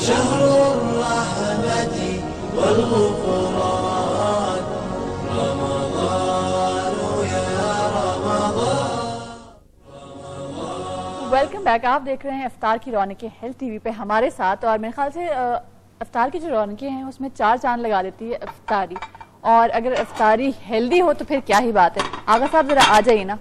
شهر الرحمة والغفران رمضان يا رمضان. Welcome back. آپ دیکھ رہے ہیں افطار کی رونقیں ہیلتھ ٹی وی پہ ہمارے ساتھ، اور میرے خیال سے افطار کی جو رونقیں ہیں اس میں 4 چاند لگا دیتی ہے افطاری، اور اگر افطاری ہیلدی ہو تو پھر کیا ہی بات ہے. آغا صاحب ذرا آ جائیے نا.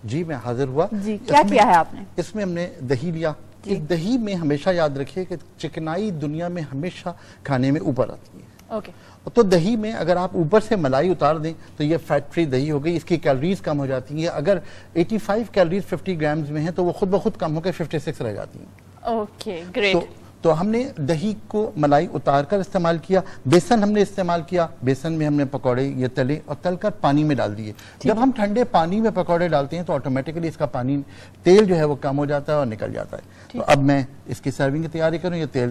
جی میں حاضر ہوا. جی کیا کیا ہے آپ نے؟ اس میں ہم نے دہی لیا. اس دہی میں ہمیشہ یاد رکھیے کہ چکنائی دنیا میں ہمیشہ کھانے میں اوپر آتی ہے. اوکے. تو دہی میں اگر آپ اوپر سے ملائی اتار دیں تو یہ فیٹ فری دہی ہو گئی. اس کی کیلریز کم ہو جاتی ہیں. اگر 85 کیلریز 50 گرامز میں ہیں تو وہ خود بخود کم ہو کے 56 رہ جاتی ہیں. Okay great. تو ہم نے دہی کو ملائی اتار کر استعمال کیا. بیسن ہم نے استعمال کیا. بیسن میں ہم نے پکوڑے یہ تلے اور تل کر پانی میں ڈال دیے. جب ہم ٹھنڈے پانی میں پکوڑے ڈالتے ہیں تو آٹومیٹکلی اس کا پانی تیل جو ہے وہ کم ہو جاتا ہے اور نکل جاتا ہے. تو اب میں اس کی سرونگ کی تیاری کروں. یہ تیل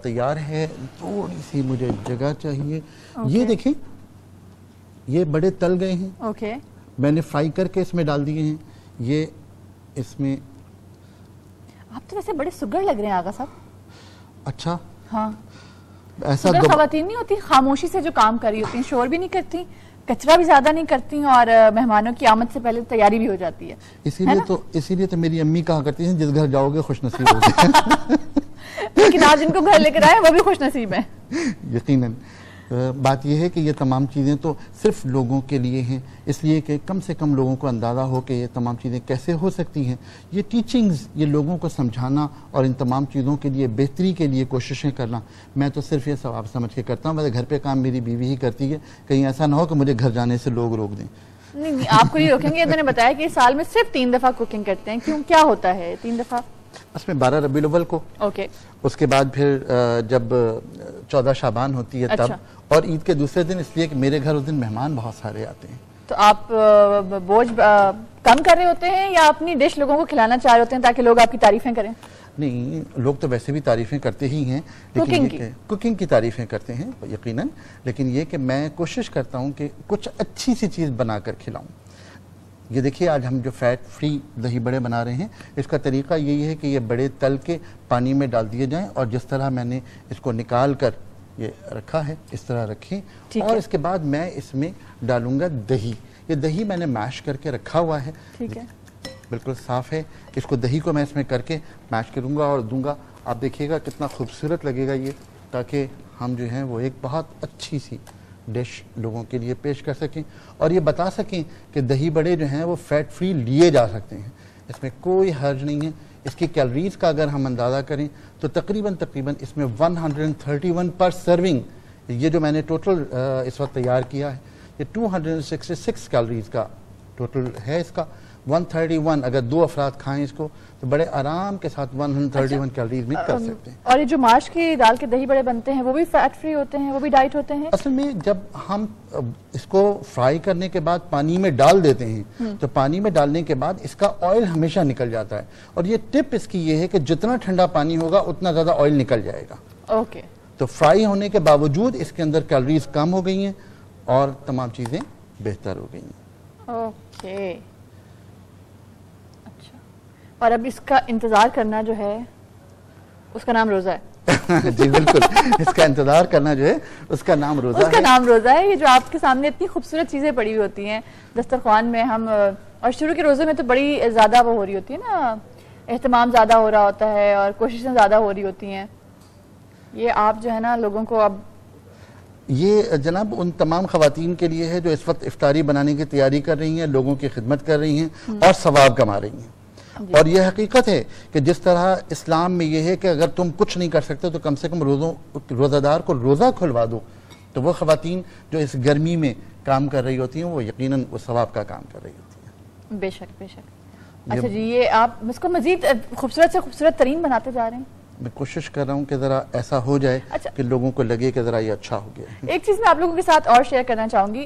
تیار ہے. تھوڑی سی مجھے جگہ چاہیے. یہ دیکھیں یہ بڑے تل گئے ہیں. اوکے. میں نے فرائی کر کے اس میں ڈال دیے ہیں. یہ اس میں آپ تو ویسے بڑے سگر لگ رہے ہیں آغا صاحب. اچھا ہاں. ایسا خواتین نہیں ہوتی خاموشی سے جو کام کر رہی ہوتی ہیں، شور بھی نہیں کرتی، کچرا بھی زیادہ نہیں کرتی، اور مہمانوں کی آمد سے پہلے تیاری بھی ہو جاتی ہے. اسی لیے تو میری امی کہا کرتی ہیں جس گھر جاؤ گے خوش نصیب ہوگے. لیکن آج جن کو گھر لے کر آئے وہ بھی خوش نصیب ہیں. یقیناً. بات یہ ہے کہ یہ تمام چیزیں تو صرف لوگوں کے لیے ہیں، اس لیے کہ کم سے کم لوگوں کو اندازہ ہو کہ یہ تمام چیزیں کیسے ہو سکتی ہیں. یہ ٹیچنگز، یہ لوگوں کو سمجھانا اور ان تمام چیزوں کے لیے بہتری کے لیے کوششیں کرنا، میں تو صرف یہ ثواب سمجھ کے کرتا ہوں. ویسے گھر پہ کام میری بیوی ہی کرتی ہے. کہیں ایسا نہ ہو کہ مجھے گھر جانے سے لوگ روک دیں. نہیں آپ کو نہیں روکیں گے. انہوں نے بتایا کہ سال میں صرف 3 دفعہ کوکنگ کرتے ہیں. کیوں، کیا ہوتا ہے 3 دفعہ؟ اس میں 12 ربیع الاول کو. اوکے. اس کے بعد پھر جب 14 شعبان ہوتی ہے تب، اور عید کے دوسرے دن، اس لیے کہ میرے گھر اس دن مہمان بہت سارے آتے ہیں. تو آپ بوجھ کم کر رہے ہوتے ہیں یا اپنی ڈش لوگوں کو کھلانا چاہ رہے ہوتے ہیں تاکہ لوگ آپ کی تعریفیں کریں؟ نہیں، لوگ تو ویسے بھی تعریفیں کرتے ہی ہیں، کوکنگ کی تعریفیں کرتے ہیں یقیناً. لیکن یہ کہ میں کوشش کرتا ہوں کہ کچھ اچھی سی چیز بنا کر کھلاؤں. یہ دیکھیے آج ہم جو فیٹ فری دہی بڑے بنا رہے ہیں، اس کا طریقہ یہی ہے کہ یہ بڑے تل کے پانی میں ڈال دیے جائیں، اور جس طرح میں نے اس کو نکال کر یہ رکھا ہے اس طرح رکھیں. اور اس کے بعد میں اس میں ڈالوں گا دہی. یہ دہی میں نے میش کر کے رکھا ہوا ہے. ٹھیک ہے، بالکل صاف ہے. اس کو دہی کو میں اس میں کر کے میش کروں گا اور دوں گا. آپ دیکھیے گا کتنا خوبصورت لگے گا یہ، تاکہ ہم جو ہیں وہ ایک بہت اچھی سی ڈش لوگوں کے لیے پیش کر سکیں اور یہ بتا سکیں کہ دہی بڑے جو ہیں وہ فیٹ فری لیے جا سکتے ہیں. اس میں کوئی حرج نہیں ہے. اس کی کیلریز کا اگر ہم اندازہ کریں تو تقریباً اس میں 131 پر سرونگ، یہ جو میں نے ٹوٹل اس وقت تیار کیا ہے، یہ 266 کیلریز کا ٹوٹل ہے. اس کا 131 اگر 2 افراد کھائیں اس کو تو بڑے آرام کے ساتھ 131 کیلریز میں کر سکتے ہیں. اور یہ جو ماش کی دال کے دہی بڑے بنتے ہیں وہ بھی فیٹ فری ہوتے ہیں، وہ بھی ڈائٹ ہوتے ہیں؟ اصل میں جب ہم اس کو فرائی کرنے کے بعد پانی میں ڈال دیتے ہیں تو پانی میں ڈالنے کے بعد اس کا آئل ہمیشہ نکل جاتا ہے. اور یہ ٹپ اس کی یہ ہے کہ جتنا ٹھنڈا پانی ہوگا اتنا زیادہ آئل نکل جائے گا. اوکے. تو فرائی ہونے کے باوجود اس کے اندر کیلریز کم ہو گئی ہیں اور تمام چیزیں بہتر ہو گئی ہیں. اوکے. اور اب اس کا انتظار کرنا جو ہے اس کا نام روزہ ہے. جی بالکل، اس کا انتظار کرنا جو ہے اس کا نام روزہ ہے. اس کا نام روزہ ہے. یہ جو آپ کے سامنے اتنی خوبصورت چیزیں پڑی ہوئی ہوتی ہیں دسترخوان میں، ہم اور شروع کے روزے میں تو بڑی زیادہ وہ ہو رہی ہوتی ہے نا، اہتمام زیادہ ہو رہا ہوتا ہے اور کوششیں زیادہ ہو رہی ہوتی ہیں. یہ آپ جو ہے نا لوگوں کو اب یہ جناب ان تمام خواتین کے لیے ہے جو اس وقت افطاری بنانے کی تیاری کر رہی ہیں، لوگوں کی خدمت کر رہی ہیں اور ثواب کما رہی ہیں. اور یہ حقیقت ہے کہ جس طرح اسلام میں یہ ہے کہ اگر تم کچھ نہیں کر سکتے تو کم سے کم روزہ دار کو روزہ کھلوا دو، تو وہ خواتین جو اس گرمی میں کام کر رہی ہوتی ہیں وہ یقیناً وہ ثواب کا کام کر رہی ہوتی ہیں. بے شک بے شک. اچھا جی، یہ آپ اس کو مزید خوبصورت سے خوبصورت ترین بناتے جا رہے ہیں. میں کوشش کر رہا ہوں کہ ذرا ایسا ہو جائے کہ لوگوں کو لگے کہ ذرا یہ اچھا ہو گیا. ایک چیز میں آپ لوگوں کے ساتھ اور شیئر کرنا چاہوں گی.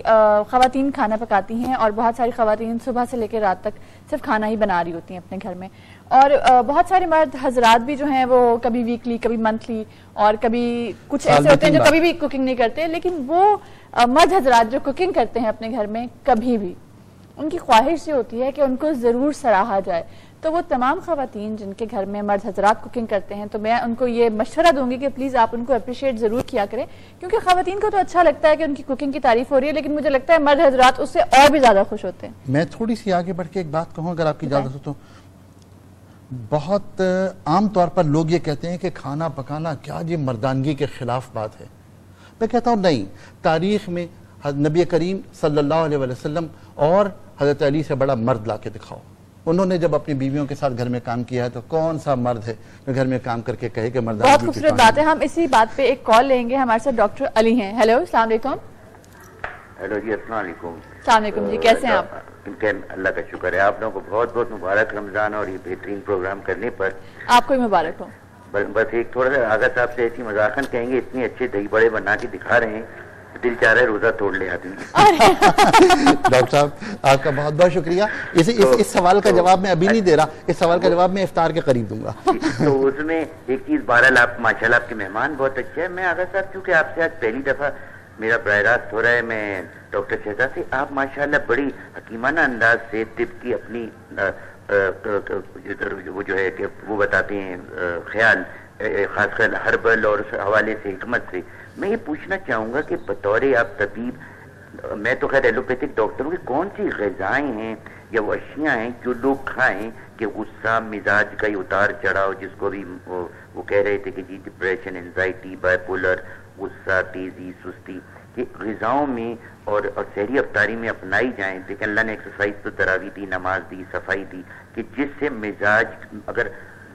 خواتین کھانا پکاتی ہیں اور بہت ساری خواتین صبح سے لے کے رات تک صرف کھانا ہی بنا رہی ہوتی ہیں اپنے گھر میں، اور بہت سارے مرد حضرات بھی جو ہیں وہ کبھی ویکلی، کبھی منتھلی، اور کبھی کچھ ایسے ہوتے ہیں جو کبھی بھی کوکنگ نہیں کرتے. لیکن وہ مرد حضرات جو کوکنگ کرتے ہیں اپنے گھر میں، کبھی بھی ان کی خواہش یہ ہوتی ہے کہ ان کو ضرور سراہا جائے. تو وہ تمام خواتین جن کے گھر میں مرد حضرات کوکنگ کرتے ہیں تو میں ان کو یہ مشورہ دوں گی کہ پلیز آپ ان کو اپریشیٹ ضرور کیا کریں، کیونکہ خواتین کو تو اچھا لگتا ہے کہ ان کی کوکنگ کی تعریف ہو رہی ہے، لیکن مجھے لگتا ہے مرد حضرات اس سے اور بھی زیادہ خوش ہوتے ہیں۔ میں تھوڑی سی آگے بڑھ کے ایک بات کہوں اگر آپ کی اجازت ہو تو، بہت عام طور پر لوگ یہ کہتے ہیں کہ کھانا پکانا کیا جی مردانگی کے خلاف بات ہے۔ میں کہتا ہوں نہیں، تاریخ میں نبی کریم صلی اللہ علیہ وسلم اور حضرت علی سے بڑا مرد لا کے دکھاؤ۔ انہوں نے جب اپنی بیویوں کے ساتھ گھر میں کام کیا ہے تو کون سا مرد ہے جو گھر میں کام کر کے کہے کہ مردانگی بہت خوبصورت بات ہے۔ ہم اسی بات پہ ایک کال لیں گے، ہمارے ساتھ ڈاکٹر علی ہیں۔ ہیلو، السلام علیکم۔ ہیلو جی، السلام علیکم۔ السلام علیکم جی، کیسے ہیں آپ؟ اللہ کا شکر ہے، آپ لوگوں کو بہت بہت مبارک رمضان اور یہ بہترین پروگرام کرنے پر۔ آپ کو بھی مبارک ہو۔ بس ایک تھوڑا سا آغا صاحب سے ایسی مذاقن کہیں گے، اتنے اچھے دہی بڑے بنا کے دکھا رہے ہیں، دل چاہ رہا ہے روزہ توڑ لے آدمی۔ ڈاکٹر صاحب آپ کا بہت بہت شکریہ۔ اس سوال کا جواب میں ابھی نہیں دے رہا، اس سوال کا جواب میں افطار کے قریب دوں گا۔ تو اس میں ایک چیز، بہرحال آپ ماشاءاللہ آپ کے مہمان بہت اچھے ہیں۔ میں آغا صاحب چونکہ آپ سے آج پہلی دفعہ میرا براہ راست ہو رہا ہے، میں ڈاکٹر شہزاد سے، آپ ماشاءاللہ بڑی حکیمانہ انداز سے طب کی اپنی وہ جو ہے کہ وہ بتاتے ہیں خیال، خاص کر ہربل اور اس حوالے سے حکمت سے۔ میں یہ پوچھنا چاہوں گا کہ بطور آپ طبیب، میں تو خیر ایلوپیتھک ڈاکٹر ہوں، کہ کون سی غذائیں ہیں یا وہ اشیاء ہیں جو لوگ کھائیں کہ غصہ، مزاج کا اتار چڑھاؤ، جس کو بھی وہ کہہ رہے تھے کہ جی ڈپریشن، انزائٹی، بائی پولر، غصہ، تیزی، سستی، کہ غذاؤں میں اور سحری افطاری میں اپنائی جائیں۔ لیکن اللہ نے ایکسرسائز تو تراویح دی، نماز دی، صفائی دی، کہ جس سے مزاج اگر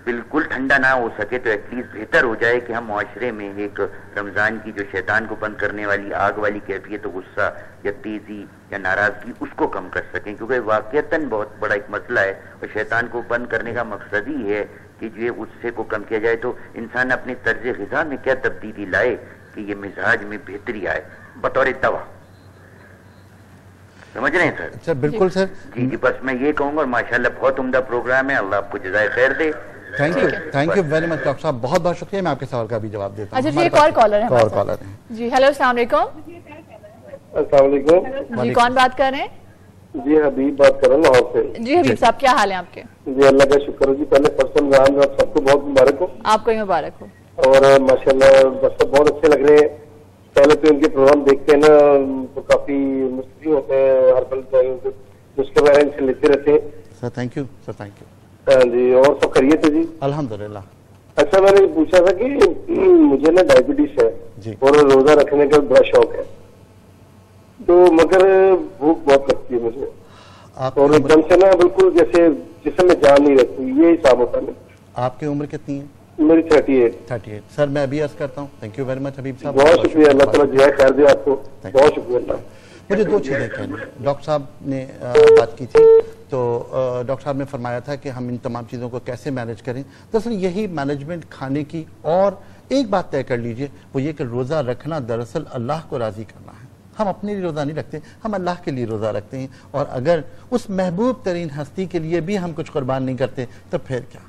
بالکل ٹھنڈا نہ ہو سکے تو ایٹ لیسٹ بہتر ہو جائے، کہ ہم معاشرے میں ایک رمضان کی جو شیطان کو بند کرنے والی آگ والی کیفیت، غصہ یا تیزی یا ناراضگی، اس کو کم کر سکیں، کیونکہ واقعتاً بہت بڑا ایک مسئلہ ہے، اور شیطان کو بند کرنے کا مقصد ہی ہے کہ جو یہ غصے کو کم کیا جائے۔ تو انسان اپنی طرز غذا میں کیا تبدیلی لائے کہ یہ مزاج میں بہتری آئے بطور دوا، سمجھ رہے ہیں سر؟ سر بالکل سر، جی بس میں یہ کہوں گا، اور ماشاءاللہ بہت عمدہ پروگرام ہے، اللہ آپ کو جزائے خیر دے۔ Thank you very much doctor صاحب، بہت بہت شکریہ۔ میں آپ کے سوال کا بھی جواب دیتا ہوں۔ اچھا جی، ایک اور کالر ہے۔ جی ہیلو، السلام علیکم۔ السلام علیکم جی، کون بات کر رہے ہیں؟ جی حبیب بات کر رہا ہوں لاہور سے۔ جی حبیب صاحب، کیا حال ہے آپ کے؟ جی اللہ کا شکر ہے جی، پہلے پرسن رام آپ سب کو بہت مبارک ہو۔ آپ کو ہی مبارک ہو۔ اور ماشاءاللہ بس بہت اچھے لگ رہے ہیں۔ پہلے تو ان کے پروگرام دیکھتے ہیں نا تو کافی مستفید ہوتے ہیں، ہر پل اس کے بارے میں لیتے رہتے ہیں۔ Sir thank you, sir thank you. ہاں جی، اور سب خیریت ہے جی؟ الحمدللہ۔ اچھا، میں نے پوچھا تھا کہ مجھے نا ڈائبٹیز ہے جی، اور روزہ رکھنے کا بڑا شوق ہے، تو مگر بھوک بہت لگتی ہے مجھے، اور ایک دم سے نا بالکل جیسے جسم میں جان نہیں رہتی، یہ حساب ہوتا ہے۔ آپ کی عمر کتنی ہے؟ میری 38۔ سر میں ابھی عرض کرتا ہوں، تھینک یو ویری مچ حبیب صاحب، بہت شکریہ، اللہ تعالیٰ جزائے خیر دے آپ کو، بہت شکریہ اللہ۔ مجھے دو چیزیں کہنی، ڈاکٹر صاحب نے بات کی تھی تو ڈاکٹر صاحب نے فرمایا تھا کہ ہم ان تمام چیزوں کو کیسے مینج کریں۔ دراصل یہی مینجمنٹ کھانے کی، اور ایک بات طے کر لیجئے، وہ یہ کہ روزہ رکھنا دراصل اللہ کو راضی کرنا ہے۔ ہم اپنے لیے روزہ نہیں رکھتے، ہم اللہ کے لیے روزہ رکھتے ہیں، اور اگر اس محبوب ترین ہستی کے لیے بھی ہم کچھ قربان نہیں کرتے تو پھر کیا۔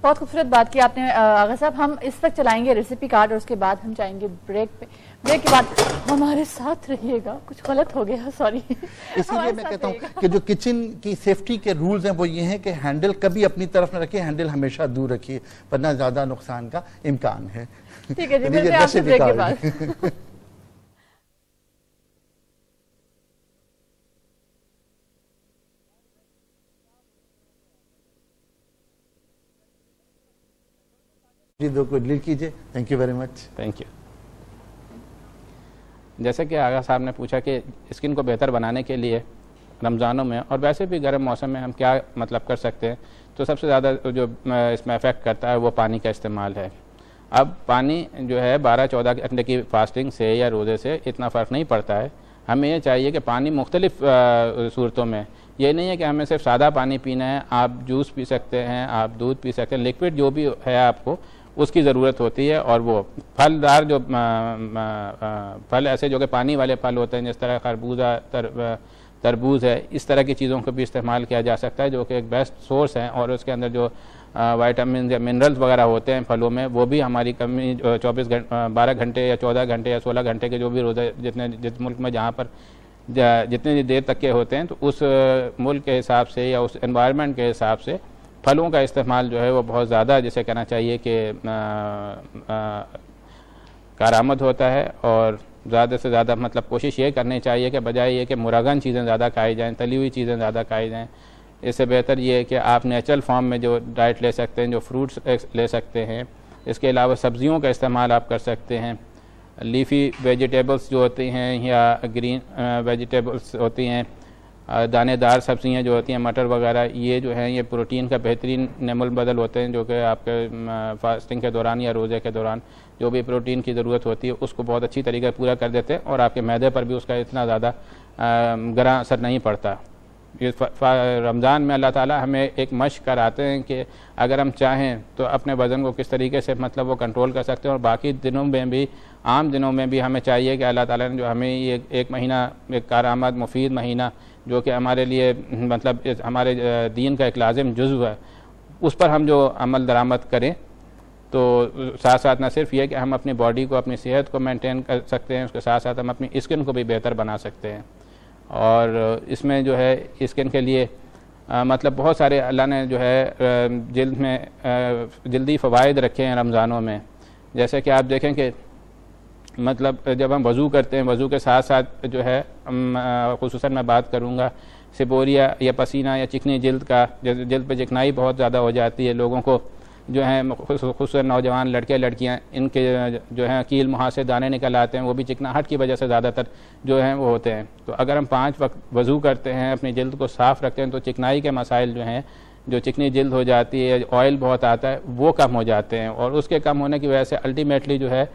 بہت خوبصورت بات کی آپ نے آغا صاحب۔ ہم اس وقت چلائیں گے ریسیپی کارڈ، اور اس کے بعد ہم جائیں گے بریک پہ۔ بریک کے بعد ہمارے ساتھ رہیے گا، کچھ غلط ہو گیا، سوری۔ اسی لیے میں کہتا ہوں کہ جو کچن کی سیفٹی کے رولز ہیں وہ یہ ہیں کہ ہینڈل کبھی اپنی طرف نہ رکھیے، ہینڈل ہمیشہ دور رکھیے، ورنہ زیادہ نقصان کا امکان ہے۔ ٹھیک ہے جی، ملتے ہیں آپ سے بریک کے بعد۔ جی دو کو ڈیل کیجئے، thank you very much. Thank you. جیسے کہ آغا صاحب نے پوچھا کہ اسکن کو بہتر بنانے کے لیے رمضانوں میں اور ویسے بھی گرم موسم میں ہم کیا مطلب کر سکتے ہیں، تو سب سے زیادہ جو اس میں افیکٹ کرتا ہے وہ پانی کا استعمال ہے۔ اب پانی جو ہے 12-14 گھنٹے کی فاسٹنگ سے یا روزے سے اتنا فرق نہیں پڑتا ہے۔ ہمیں یہ چاہیے کہ پانی مختلف صورتوں میں، یہ نہیں ہے کہ ہمیں صرف سادہ پانی پینا ہے، آپ جوس پی سکتے ہیں، آپ دودھ پی سکتے ہیں، لیکوڈ جو بھی ہے آپ کو اس کی ضرورت ہوتی ہے۔ اور وہ پھلدار جو پھل ایسے جو کہ پانی والے پھل ہوتے ہیں، جس طرح خربوزہ، تربوز ہے، اس طرح کی چیزوں کو بھی استعمال کیا جا سکتا ہے، جو کہ ایک بیسٹ سورس ہیں، اور اس کے اندر جو وائٹامنز یا منرلز وغیرہ ہوتے ہیں پھلوں میں، وہ بھی ہماری کمی 12 گھنٹے یا 14 گھنٹے یا 16 گھنٹے کے جو بھی روزہ جس ملک میں جہاں پر جتنی دیر تک کے ہوتے ہیں، تو اس ملک کے حساب سے یا اس انوائرمنٹ کے حساب سے پھلوں کا استعمال جو ہے وہ بہت زیادہ جسے کہنا چاہیے کہ کارآمد ہوتا ہے، اور زیادہ سے زیادہ مطلب کوشش یہ کرنی چاہیے کہ بجائے یہ کہ مرغن چیزیں زیادہ کھائی جائیں، تلی ہوئی چیزیں زیادہ کھائی جائیں، اس سے بہتر یہ ہے کہ آپ نیچرل فارم میں جو ڈائٹ لے سکتے ہیں، جو فروٹس لے سکتے ہیں، اس کے علاوہ سبزیوں کا استعمال آپ کر سکتے ہیں، لیفی ویجیٹیبلز جو ہوتی ہیں یا گرین ویجیٹیبلز ہوتی ہیں، دانے دار سبزیاں جو ہوتی ہیں، مٹر وغیرہ، یہ جو ہیں یہ پروٹین کا بہترین نعم البدل ہوتے ہیں، جو کہ آپ کے فاسٹنگ کے دوران یا روزے کے دوران جو بھی پروٹین کی ضرورت ہوتی ہے اس کو بہت اچھی طریقے سے پورا کر دیتے ہیں، اور آپ کے معدے پر بھی اس کا اتنا زیادہ گراں اثر نہیں پڑتا۔ رمضان میں اللہ تعالیٰ ہمیں ایک مشق کراتے ہیں کہ اگر ہم چاہیں تو اپنے وزن کو کس طریقے سے مطلب وہ کنٹرول کر سکتے ہیں، اور باقی دنوں میں بھی، عام دنوں میں بھی ہمیں چاہیے کہ اللہ تعالیٰ نے جو ہمیں یہ ایک مہینہ، ایک کارآمد مفید مہینہ جو کہ ہمارے لیے مطلب ہمارے دین کا ایک لازم جزو ہے، اس پر ہم جو عمل درآمد کریں، تو ساتھ ساتھ نہ صرف یہ کہ ہم اپنی باڈی کو، اپنی صحت کو مینٹین کر سکتے ہیں، اس کے ساتھ ساتھ ہم اپنی اسکن کو بھی بہتر بنا سکتے ہیں، اور اس میں جو ہے اسکن کے لیے مطلب بہت سارے اللہ نے جو ہے جلد میں جلدی فوائد رکھے ہیں رمضانوں میں، جیسے کہ آپ دیکھیں کہ مطلب جب ہم وضو کرتے ہیں، وضو کے ساتھ ساتھ جو ہے خصوصاً میں بات کروں گا سبوریا یا پسینہ یا چکنی جلد کا، جلد پہ چکنائی بہت زیادہ ہو جاتی ہے لوگوں کو، جو ہیں خصوصاً نوجوان لڑکے لڑکیاں، ان کے جو ہیں کیل مہاں سے دانے نکل آتے ہیں، وہ بھی چکناہٹ کی وجہ سے زیادہ تر جو ہیں وہ ہوتے ہیں۔ تو اگر ہم 5 وقت وضو کرتے ہیں، اپنی جلد کو صاف رکھتے ہیں، تو چکنائی کے مسائل جو ہیں، جو چکنی جلد ہو جاتی ہے، آئل بہت آتا ہے، وہ کم ہو جاتے ہیں، اور اس کے کم ہونے کی وجہ سے الٹیمیٹلی جو ہے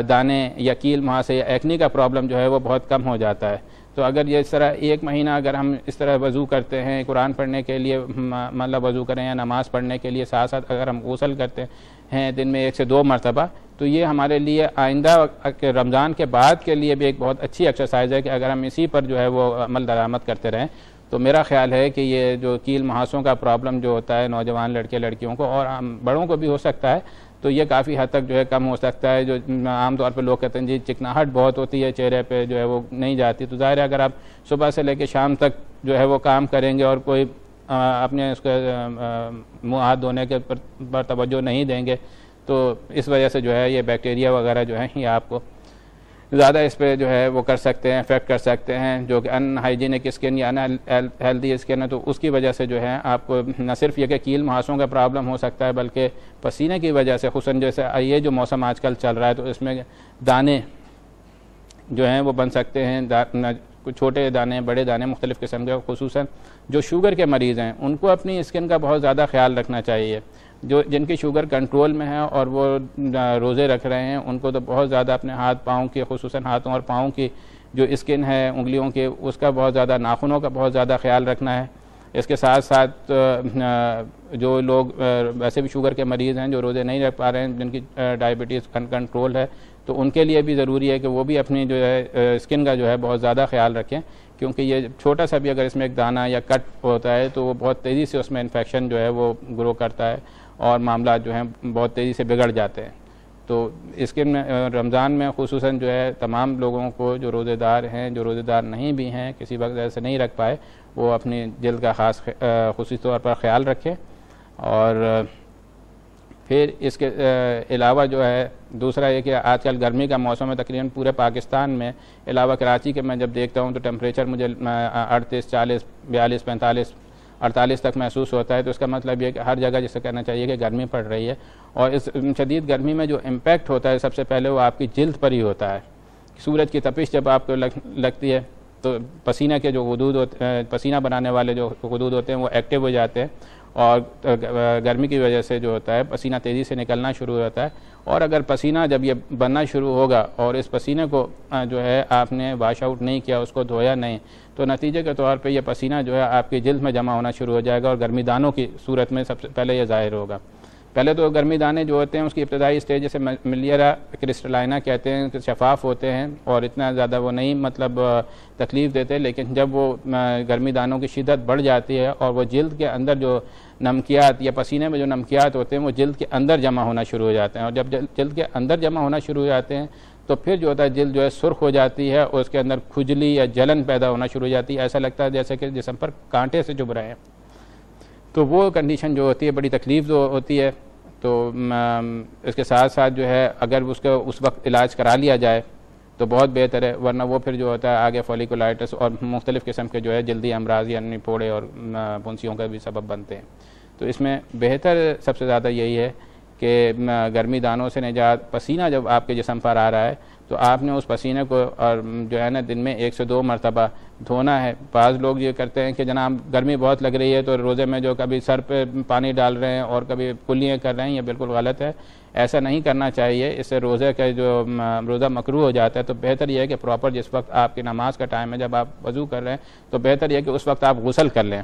دانے یا کیل مہاں سے یا ایکنی کا پرابلم جو ہے وہ بہت کم ہو جاتا ہے۔ تو اگر یہ اس طرح ایک مہینہ اگر ہم اس طرح وضو کرتے ہیں، قرآن پڑھنے کے لیے مطلب وضو کریں یا نماز پڑھنے کے لیے، ساتھ ساتھ اگر ہم غسل کرتے ہیں دن میں 1 سے 2 مرتبہ، تو یہ ہمارے لیے آئندہ رمضان کے بعد کے لیے بھی ایک بہت اچھی ایکسرسائز ہے کہ اگر ہم اسی پر جو ہے وہ عمل درآمد کرتے رہیں، تو میرا خیال ہے کہ یہ جو کیل مہاسوں کا پرابلم جو ہوتا ہے نوجوان لڑکے لڑکیوں کو، اور بڑوں کو بھی ہو سکتا ہے، تو یہ کافی حد تک جو ہے کم ہو سکتا ہے۔ جو عام طور پہ لوگ کہتے ہیں جی چکناہٹ بہت ہوتی ہے چہرے پہ، جو ہے وہ نہیں جاتی، تو ظاہر ہے اگر آپ صبح سے لے کے شام تک جو ہے وہ کام کریں گے اور کوئی اپنے اس کے منہ ہاتھ دھونے کے پر توجہ نہیں دیں گے، تو اس وجہ سے جو ہے یہ بیکٹیریا وغیرہ جو ہیں یہ آپ کو زیادہ اس پہ جو ہے وہ کر سکتے ہیں، افیکٹ کر سکتے ہیں، جو کہ ان ہائیجینک اسکن یا ان ہیلدی اسکن ہے، تو اس کی وجہ سے جو ہے آپ کو نہ صرف یہ کہ کیل مہاسوں کا پرابلم ہو سکتا ہے، بلکہ پسینے کی وجہ سے، خصوصاً جیسے یہ جو موسم آج کل چل رہا ہے، تو اس میں دانے جو ہیں وہ بن سکتے ہیں، چھوٹے دانے، بڑے دانے، مختلف قسم کے، خصوصاً جو شوگر کے مریض ہیں ان کو اپنی اسکن کا بہت زیادہ خیال رکھنا چاہیے۔ جن کی شوگر کنٹرول میں ہے اور وہ روزے رکھ رہے ہیں، ان کو تو بہت زیادہ اپنے ہاتھ پاؤں کی، خصوصاً ہاتھوں اور پاؤں کی جو اسکن ہے انگلیوں کے، اس کا بہت زیادہ، ناخنوں کا بہت زیادہ خیال رکھنا ہے۔ اس کے ساتھ ساتھ جو لوگ ویسے بھی شوگر کے مریض ہیں، جو روزے نہیں رکھ پا رہے ہیں، جن کی ڈائبٹیز کنٹرول ہے، تو ان کے لیے بھی ضروری ہے کہ وہ بھی اپنی جو ہے اسکن کا جو ہے بہت زیادہ خیال رکھیں، کیونکہ یہ چھوٹا سا بھی اگر اس میں ایک دانہ یا کٹ ہوتا ہے تو وہ بہت تیزی سے اس میں انفیکشن جو ہے وہ گرو کرتا ہے، اور معاملات جو ہیں بہت تیزی سے بگڑ جاتے ہیں۔ تو اسکن میں رمضان میں خصوصاً جو ہے تمام لوگوں کو، جو روزے دار ہیں، جو روزے دار نہیں بھی ہیں، کسی وجہ سے نہیں رکھ پائے، وہ اپنی جلد کا خصوصی طور پر خیال رکھیں۔ اور پھر اس کے علاوہ جو ہے دوسرا یہ کہ آج کل گرمی کا موسم ہے، تقریباً پورے پاکستان میں، علاوہ کراچی کے میں جب دیکھتا ہوں تو ٹیمپریچر مجھے 38، 40، 42، 45، 48 تک محسوس ہوتا ہے، تو اس کا مطلب یہ کہ ہر جگہ جسے کہنا چاہیے کہ گرمی پڑ رہی ہے، اور اس شدید گرمی میں جو امپیکٹ ہوتا ہے سب سے پہلے وہ آپ کی جلد پر ہی ہوتا ہے۔ سورج کی تپش جب آپ کو لگتی ہے تو پسینہ کے جو غدود ہوتے ہیں، پسینہ بنانے والے جو غدود ہوتے ہیں وہ ایکٹیو ہو جاتے ہیں، اور گرمی کی وجہ سے جو ہوتا ہے پسینہ تیزی سے نکلنا شروع ہو جاتا ہے، اور اگر پسینہ جب یہ بننا شروع ہوگا اور اس پسینے کو جو ہے آپ نے واش آؤٹ نہیں کیا، اس کو دھویا نہیں، تو نتیجے کے طور پہ یہ پسینہ جو ہے آپ کی جلد میں جمع ہونا شروع ہو جائے گا، اور گرمی دانوں کی صورت میں سب سے پہلے یہ ظاہر ہوگا۔ پہلے تو گرمی دانے جو ہوتے ہیں اس کی ابتدائی اسٹیج جیسے ملیرا کرسٹلائنا کہتے ہیں، شفاف ہوتے ہیں اور اتنا زیادہ وہ نہیں مطلب تکلیف دیتے، لیکن جب وہ گرمی دانوں کی شدت بڑھ جاتی ہے اور وہ جلد کے اندر جو نمکیات یا پسینے میں جو نمکیات ہوتے ہیں وہ جلد کے اندر جمع ہونا شروع ہو جاتے ہیں، اور جب جلد کے اندر جمع ہونا شروع ہو جاتے ہیں تو پھر جو ہوتا ہے جلد جو ہے سرخ ہو جاتی ہے، اور اس کے اندر کھجلی یا جلن پیدا ہونا شروع ہو جاتی ہے، ایسا لگتا ہے جیسے کہ جسم پر کانٹے سے چبھ رہے ہیں۔ تو وہ کنڈیشن جو ہوتی ہے بڑی تکلیف جو ہوتی ہے. تو اس کے ساتھ ساتھ جو ہے اگر اس کا اس وقت علاج کرا لیا جائے تو بہت بہتر ہے, ورنہ وہ پھر جو ہوتا ہے آگے فولیکولائٹس اور مختلف قسم کے جو ہے جلدی امراض یعنی پھوڑے اور پھنسیوں کا بھی سبب بنتے ہیں. تو اس میں بہتر سب سے زیادہ یہی ہے کہ گرمی دانوں سے نجات, پسینہ جب آپ کے جسم پر آ رہا ہے تو آپ نے اس پسینے کو اور جو ہے نا دن میں 1 سے 2 مرتبہ دھونا ہے. بعض لوگ یہ کرتے ہیں کہ جناب گرمی بہت لگ رہی ہے تو روزے میں جو کبھی سر پہ پانی ڈال رہے ہیں اور کبھی کلیاں کر رہے ہیں, یہ بالکل غلط ہے. ایسا نہیں کرنا چاہیے, اس سے روزے کا جو روزہ مکروہ ہو جاتا ہے. تو بہتر یہ ہے کہ پراپر جس وقت آپ کی نماز کا ٹائم ہے, جب آپ وضو کر رہے ہیں تو بہتر یہ ہے کہ اس وقت آپ غسل کر لیں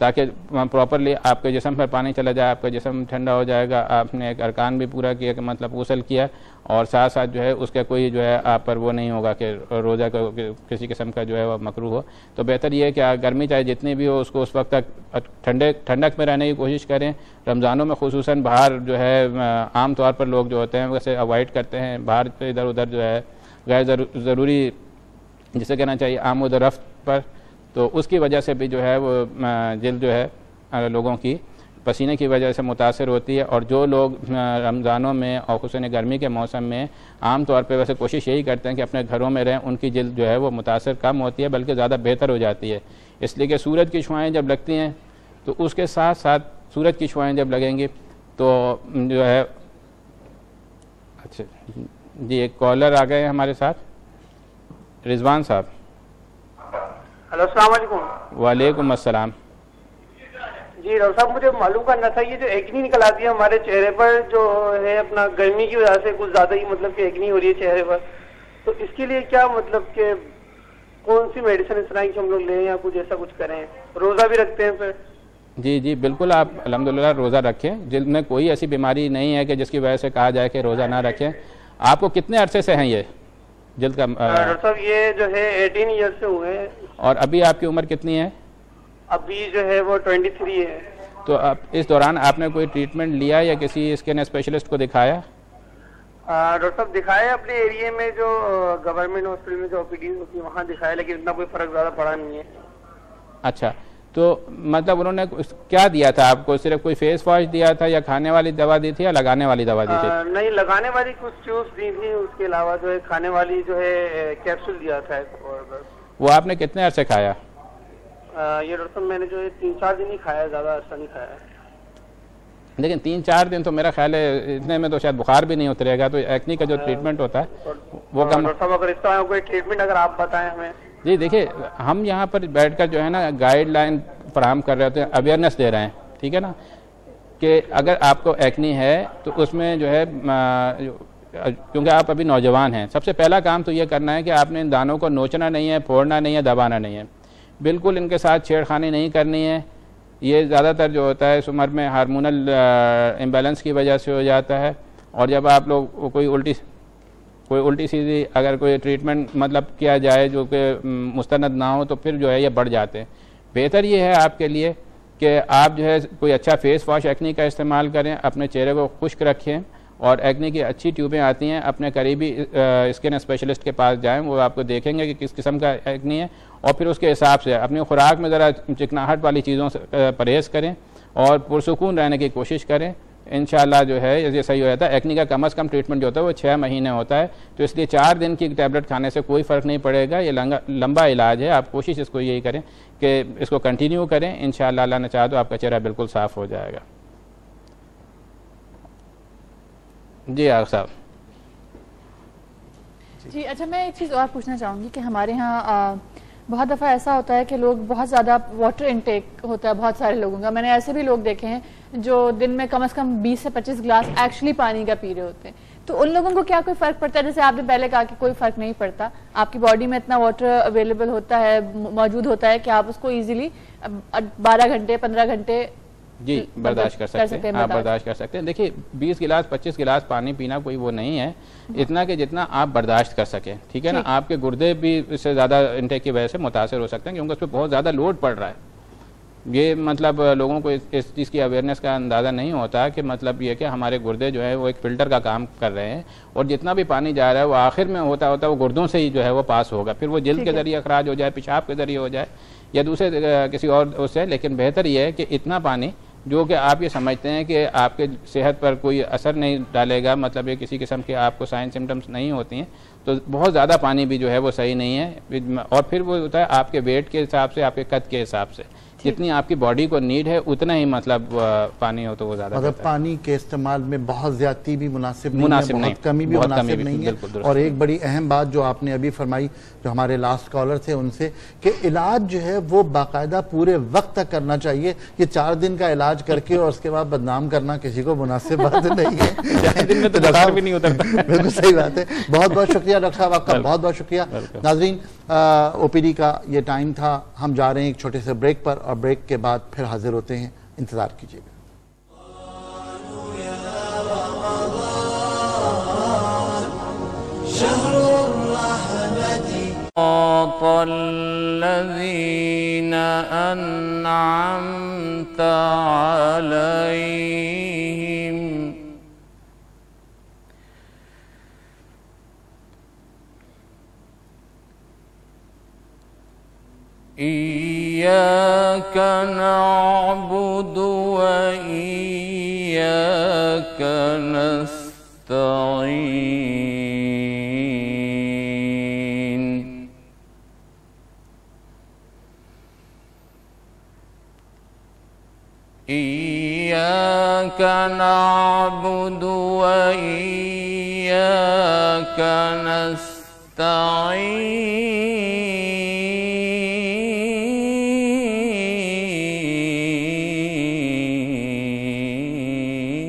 تاکہ پراپرلی آپ کے جسم پر پانی چلا جائے, آپ کا جسم ٹھنڈا ہو جائے گا. آپ نے ایک ارکان بھی پورا کیا کہ مطلب غسل کیا, اور ساتھ ساتھ جو ہے اس کا کوئی جو ہے آپ پر وہ نہیں ہوگا کہ روزہ کا کسی قسم کا جو ہے وہ مکروہ ہو. تو بہتر یہ ہے کہ گرمی چاہے جتنی بھی ہو اس کو اس وقت تک ٹھنڈک میں رہنے کی کوشش کریں. رمضانوں میں خصوصاً باہر جو ہے عام طور پر لوگ جو ہوتے ہیں ویسے اوائڈ کرتے ہیں, باہر پہ ادھر ادھر جو ہے غیر ضروری جسے کہنا چاہیے آمد و رفت پر, تو اس کی وجہ سے بھی جو ہے وہ جلد جو ہے لوگوں کی پسینے کی وجہ سے متاثر ہوتی ہے. اور جو لوگ رمضانوں میں اور خصوصاً گرمی کے موسم میں عام طور پہ ویسے کوشش یہی کرتے ہیں کہ اپنے گھروں میں رہیں, ان کی جلد جو ہے وہ متاثر کم ہوتی ہے بلکہ زیادہ بہتر ہو جاتی ہے. اس لیے کہ سورج کی شعاعیں جب لگتی ہیں تو اس کے ساتھ ساتھ سورج کی شعاعیں جب لگیں گی تو جو ہے اچھا جی ایک کالر آ گئے ہمارے ساتھ, رضوان صاحب. ہلو السلام علیکم. وعلیکم السلام. جی ڈاکٹر صاحب مجھے معلوم کرنا تھا, یہ جو ایکنی نکل آتی ہے ہمارے چہرے پر جو ہے اپنا گرمی کی وجہ سے کچھ زیادہ ہی مطلب کہ ایکنی ہو رہی ہے چہرے پر, تو اس کے لیے کیا مطلب کہ کون سی میڈیسن اس طرح کی ہم لوگ لیں یا کچھ ایسا کچھ کریں؟ روزہ بھی رکھتے ہیں پھر؟ جی جی بالکل, آپ الحمدللہ روزہ رکھیں. جلد میں کوئی ایسی بیماری نہیں ہے کہ جس کی وجہ سے کہا جائے کہ روزہ نہ رکھیں. آپ کو کتنے عرصے سے ہیں یہ جلد کا؟ ڈاکٹر صاحب یہ جو ہے 18 ایئر سے ہوئے ہیں. اور ابھی آپ کی عمر کتنی ہے؟ ابھی جو ہے وہ 23 ہے. تو اب اس دوران آپ نے کوئی ٹریٹمنٹ لیا یا کسی اسکن اسپیشلسٹ کو دکھایا؟ ڈاکٹر صاحب دکھایا اپنے ایریے میں جو گورنمنٹ ہاسپٹل میں جو OPD ہوتی ہے وہاں دکھایا, لیکن اتنا کوئی فرق زیادہ پڑا نہیں ہے. اچھا, تو مطلب انہوں نے کیا دیا تھا آپ کو؟ صرف کوئی فیس واش دیا تھا یا کھانے والی دوا دی تھی یا لگانے والی دوا دی تھی؟ نہیں, لگانے والی کچھ ٹیوبس دی تھی, اس کے علاوہ جو ہے کھانے والی جو ہے کیپسول دیا تھا. وہ آپ نے کتنے عرصے کھایا؟ یہ ڈاکٹر صاحب میں نے جو ہے 3-4 دن ہی کھایا, زیادہ عرصہ نہیں کھایا. لیکن 3-4 دن تو میرا خیال ہے اتنے میں تو شاید بخار بھی نہیں اترے گا. تو ایکنی کا جو ٹریٹمنٹ ہوتا ہے وہ کم. ڈاکٹر صاحب اگر اس طرح کوئی ٹریٹمنٹ اگر آپ بتائیں ہمیں. جی دیکھیے, ہم یہاں پر بیٹھ کر جو ہے نا گائیڈ لائن فراہم کر رہے ہوتے ہیں, اویئرنیس دے رہے ہیں, ٹھیک ہے نا, کہ اگر آپ کو ایکنی ہے تو اس میں جو ہے کیونکہ آپ ابھی نوجوان ہیں, سب سے پہلا کام تو یہ کرنا ہے کہ آپ نے ان دانوں کو نوچنا نہیں ہے, پھوڑنا نہیں ہے, دبانا نہیں ہے, بالکل ان کے ساتھ چھیڑخانی نہیں کرنی ہے. یہ زیادہ تر جو ہوتا ہے اس عمر میں ہارمونل امبیلنس کی وجہ سے ہو جاتا ہے. اور جب آپ لوگ کوئی الٹی سیدھی اگر کوئی ٹریٹمنٹ مطلب کیا جائے جو کہ مستند نہ ہو تو پھر جو ہے یہ بڑھ جاتے ہیں. بہتر یہ ہے آپ کے لیے کہ آپ جو ہے کوئی اچھا فیس واش ایکنی کا استعمال کریں, اپنے چہرے کو خشک رکھیں, اور ایکنی کی اچھی ٹیوبیں آتی ہیں, اپنے قریبی اسکن اسپیشلسٹ کے پاس جائیں, وہ آپ کو دیکھیں گے کہ کس قسم کا ایکنی ہے, اور پھر اس کے حساب سے اپنی خوراک میں ذرا چکناہٹ والی چیزوں سے پرہیز کریں اور پرسکون رہنے کی کوشش کریں. انشاءاللہ جو ہے یہ صحیح ہو جاتا ہے. ایکنی کا کم از کم ٹریٹمنٹ جو ہوتا ہے وہ 6 مہینے ہوتا ہے, تو اس لیے 4 دن کی ٹیبلٹ کھانے سے کوئی فرق نہیں پڑے گا. یہ لمبا علاج ہے, آپ کوشش اس کو یہی کریں کہ اس کو کنٹینیو کریں. انشاءاللہ اللہ نے چاہا تو آپ کا چہرہ بالکل صاف ہو جائے گا. جی آپ صاحب. جی اچھا, میں ایک چیز اور پوچھنا چاہوں گی کہ ہمارے ہاں بہت دفعہ ایسا ہوتا ہے کہ لوگ بہت زیادہ واٹر انٹیک ہوتا ہے بہت سارے لوگوں کا. میں نے ایسے بھی لوگ دیکھے ہیں جو دن میں کم از کم 20 سے 25 گلاس ایکچولی پانی کا پی رہے ہوتے ہیں. تو ان لوگوں کو کیا کوئی فرق پڑتا ہے؟ جیسے آپ نے پہلے کہا کہ کوئی فرق نہیں پڑتا, آپ کی باڈی میں اتنا واٹر اویلیبل ہوتا ہے, موجود ہوتا ہے کہ آپ اس کو ایزیلی 12 گھنٹے 15 گھنٹے جی برداشت کر سکتے ہیں. آپ برداشت کر سکتے ہیں. دیکھیے 20 گلاس 25 گلاس پانی پینا کوئی وہ نہیں ہے, اتنا کہ جتنا آپ برداشت کر سکیں, ٹھیک ہے نا. آپ کے گردے بھی اس سے زیادہ انٹیک کی وجہ سے متاثر ہو سکتے ہیں کیونکہ اس پہ بہت زیادہ لوڈ پڑ رہا ہے. یہ مطلب لوگوں کو اس چیز کی اویئرنیس کا اندازہ نہیں ہوتا کہ مطلب یہ کہ ہمارے گردے جو ہے وہ ایک فلٹر کا کام کر رہے ہیں، اور جتنا بھی پانی جا رہا ہے وہ آخر میں ہوتا وہ گردوں سے ہی جو ہے وہ پاس ہوگا، پھر وہ جلد کے ذریعے اخراج ہو جائے، پیشاب کے ذریعے ہو جائے یا دوسرے کسی اور اس سے، لیکن بہتر یہ ہے کہ اتنا پانی جو کہ آپ یہ سمجھتے ہیں کہ آپ کے صحت پر کوئی اثر نہیں ڈالے گا، مطلب یہ کسی قسم کے آپ کو سائن سمٹمز نہیں ہوتی ہیں، تو بہت زیادہ پانی بھی جو ہے وہ صحیح نہیں ہے، اور پھر وہ ہوتا ہے آپ کے ویٹ کے حساب سے، آپ کے قد کے حساب سے جتنی آپ کی باڈی کو نیڈ ہے اتنا ہی مطلب پانی ہو تو وہ زیادہ مطلب پانی کے استعمال میں بہت زیادتی بھی مناسب نہیں ہے، بہت کمی بھی مناسب نہیں ہے۔ اور ایک بڑی اہم بات جو آپ نے ابھی فرمائی، جو ہمارے لاسٹ کالر تھے ان سے، کہ علاج جو ہے وہ باقاعدہ پورے وقت تک کرنا چاہیے، یہ 4 دن کا علاج کر کے اور اس کے بعد بدنام کرنا کسی کو مناسب بات نہیں ہے۔ 4 دن میں تو ڈاکٹر بھی نہیں ہوتا۔ بالکل صحیح بات ہے، بہت بہت شکریہ ڈاکٹر صاحب، آپ کا بہت بہت شکریہ۔ ناظرین، او پی ڈی کا یہ ٹائم تھا، ہم جا رہے ہیں ایک چھوٹے سے بریک پر، اور بریک کے بعد پھر حاضر ہوتے ہیں، انتظار کیجیے گا۔ صراط الذين أنعمت عليهم إياك نعبد وإياك نستعين إياك نعبد وإياك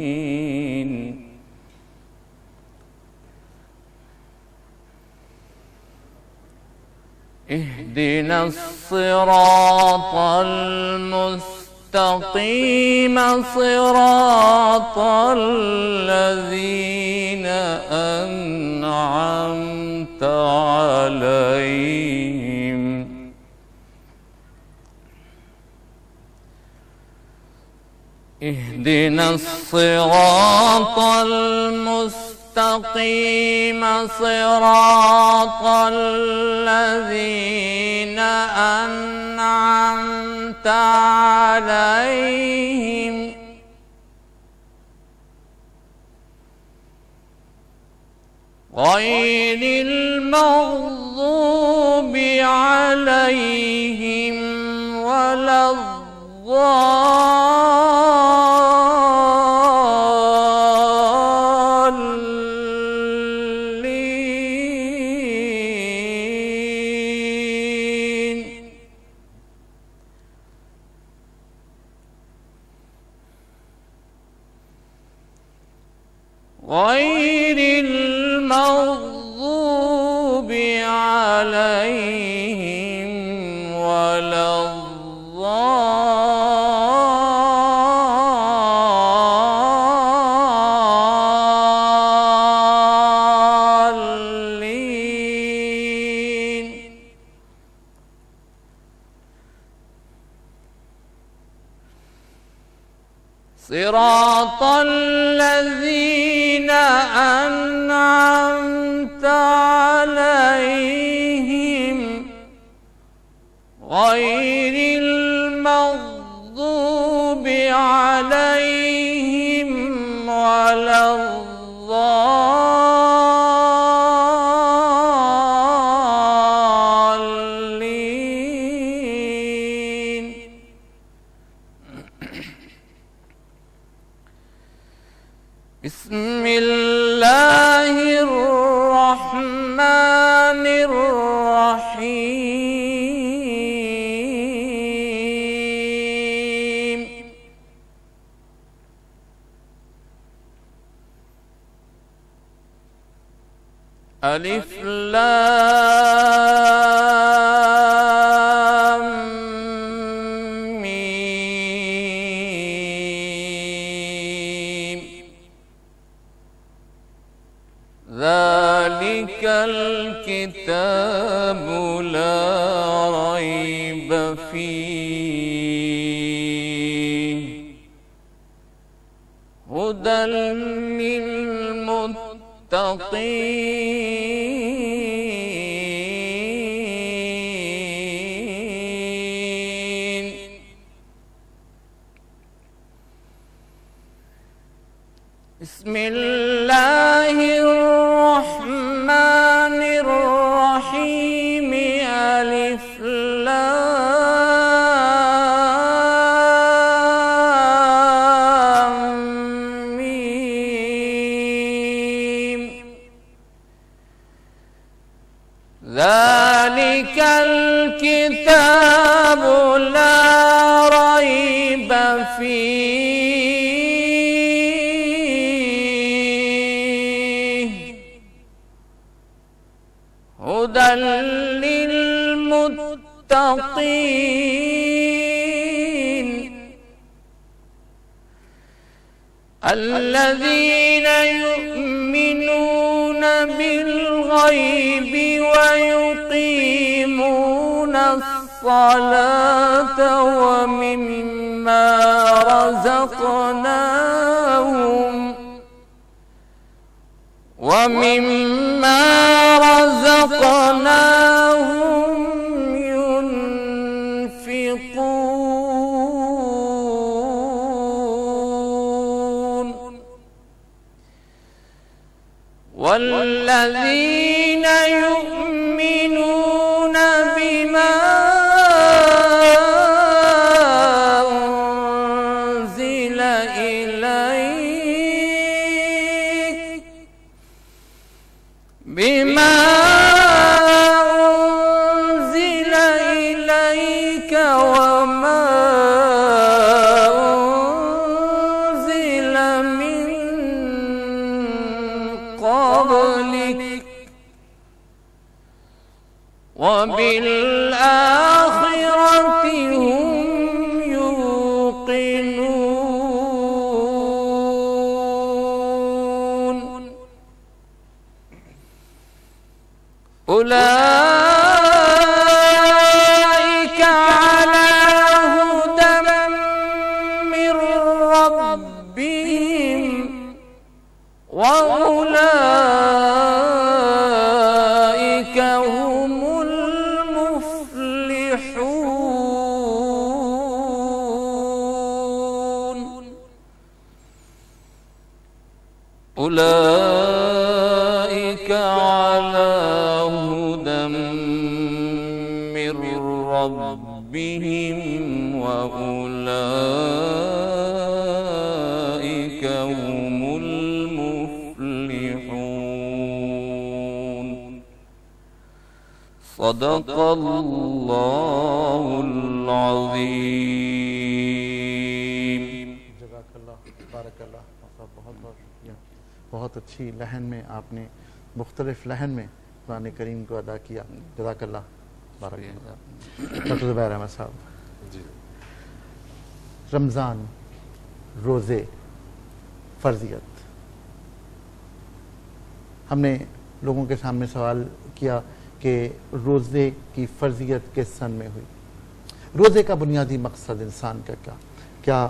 نستعين اهدنا الصراط المستقيم صراط الذين أنعمت عليهم اهدنا الصراط المستقيم صراط الذين أنعمت عليهم غير المغضوب عليهم ولا الضالين غير المغضوب عليهم ولا الضالين صراط الذين أنعمت عليهم غير المغضوب عليهم ولا الضالين بسم الله الرحمن الرحيم ألف لام ميم ذلك الكتاب لا ريب فيه للمتقين. بسم الله الرحمن الرحيم. ألف لام ميم. ذلك الكتاب لا ريب فيه هدى للمتقين الذين يؤمنون بالغيب ويقيمون الصلاة ومما رزقناهم ينفقون. والذين يؤمنون بما أنزل إليك وما أنزل من قبلك وبالآخرة هم يوقنون. أولئك على هدى من ربهم وأولئك هم المفلحون. أولئك على هدى من ربهم وأولئك هم المفلحون. صدق الله العظيم. جزاک اللہ، بارک اللہ. بہت بہت شکریہ. بہت اچھی لحن میں آپ نے مختلف لحن میں قرآن کریم کو ادا کیا. جزاک اللہ، بارک اللہ. ڈاکٹر زبیر احمد صاحب، رمضان، روزے، فرضیت. ہم نے لوگوں کے سامنے سوال کیا کہ روزے کی فرضیت کس سن میں ہوئی؟ روزے کا بنیادی مقصد انسان کا کیا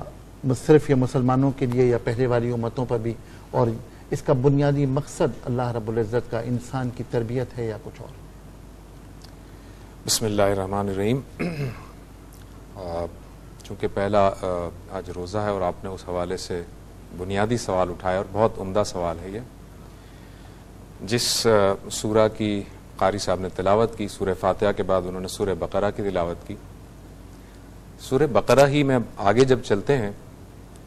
صرف یہ مسلمانوں کے لیے یا پہلے والی امتوں پر بھی، اور اس کا بنیادی مقصد اللہ رب العزت کا انسان کی تربیت ہے یا کچھ اور؟ بسم اللہ الرحمن الرحیم. چونکہ پہلا آج روزہ ہے اور آپ نے اس حوالے سے بنیادی سوال اٹھایا اور بہت عمدہ سوال ہے یہ. جس سورہ کی قاری صاحب نے تلاوت کی، سورہ فاتحہ کے بعد انہوں نے سورہ بقرہ کی تلاوت کی. سورہ بقرہ ہی میں آگے جب چلتے ہیں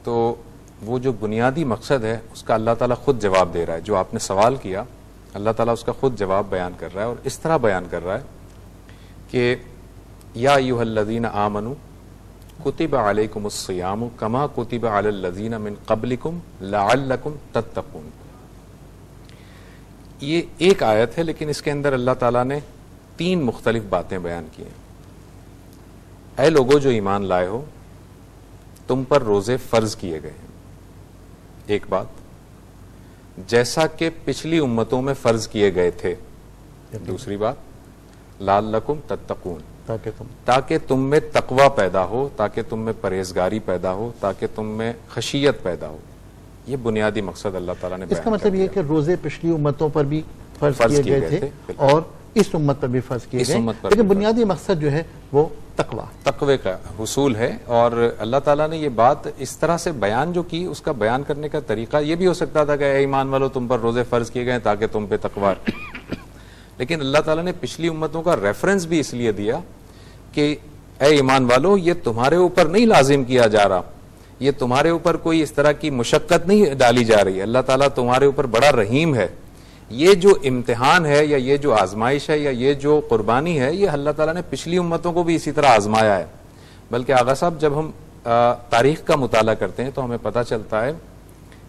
تو وہ جو بنیادی مقصد ہے اس کا اللہ تعالیٰ خود جواب دے رہا ہے. جو آپ نے سوال کیا اللہ تعالیٰ اس کا خود جواب بیان کر رہا ہے، اور اس طرح بیان کر رہا ہے کہ یا ایھا الذین آمنوا کتب علیکم الصیام کما کتب علی الذین من قبلکم لعلکم تتقون. یہ ایک آیت ہے لیکن اس کے اندر اللہ تعالیٰ نے 3 مختلف باتیں بیان کی ہیں. اے لوگو جو ایمان لائے ہو، تم پر روزے فرض کیے گئے ہیں. ایک بات، جیسا کہ پچھلی امتوں میں فرض کیے گئے تھے. دوسری بات، لعلکم تتقون، تاکہ تم میں تقوی پیدا ہو، تاکہ تم میں پرہیزگاری پیدا ہو، تاکہ تم میں خشیت پیدا ہو. یہ بنیادی مقصد اللہ تعالیٰ نے اس کا مطلب یہ کہ روزے پچھلی امتوں پر بھی فرض کیے گئے تھے اور اس امت پر بھی فرض کیے گئے، لیکن بنیادی مقصد جو ہے وہ تقوی کا حصول ہے. اور اللہ تعالیٰ نے یہ بات اس طرح سے بیان جو کی، اس کا بیان کرنے کا طریقہ یہ بھی ہو سکتا تھا کہ اے ایمان والو تم پر روزے فرض کیے گئے تاکہ تم پہ تقوی، لیکن اللہ تعالیٰ نے پچھلی امتوں کا ریفرنس بھی اس لیے دیا کہ اے ایمان والو یہ تمہارے اوپر نہیں لازم کیا جا رہا، یہ تمہارے اوپر کوئی اس طرح کی مشقت نہیں ڈالی جا رہی ہے، اللہ تعالیٰ تمہارے اوپر بڑا رحیم ہے. یہ جو امتحان ہے یا یہ جو آزمائش ہے یا یہ جو قربانی ہے، یہ اللہ تعالیٰ نے پچھلی امتوں کو بھی اسی طرح آزمایا ہے. بلکہ آغا صاحب جب ہم تاریخ کا مطالعہ کرتے ہیں تو ہمیں پتہ چلتا ہے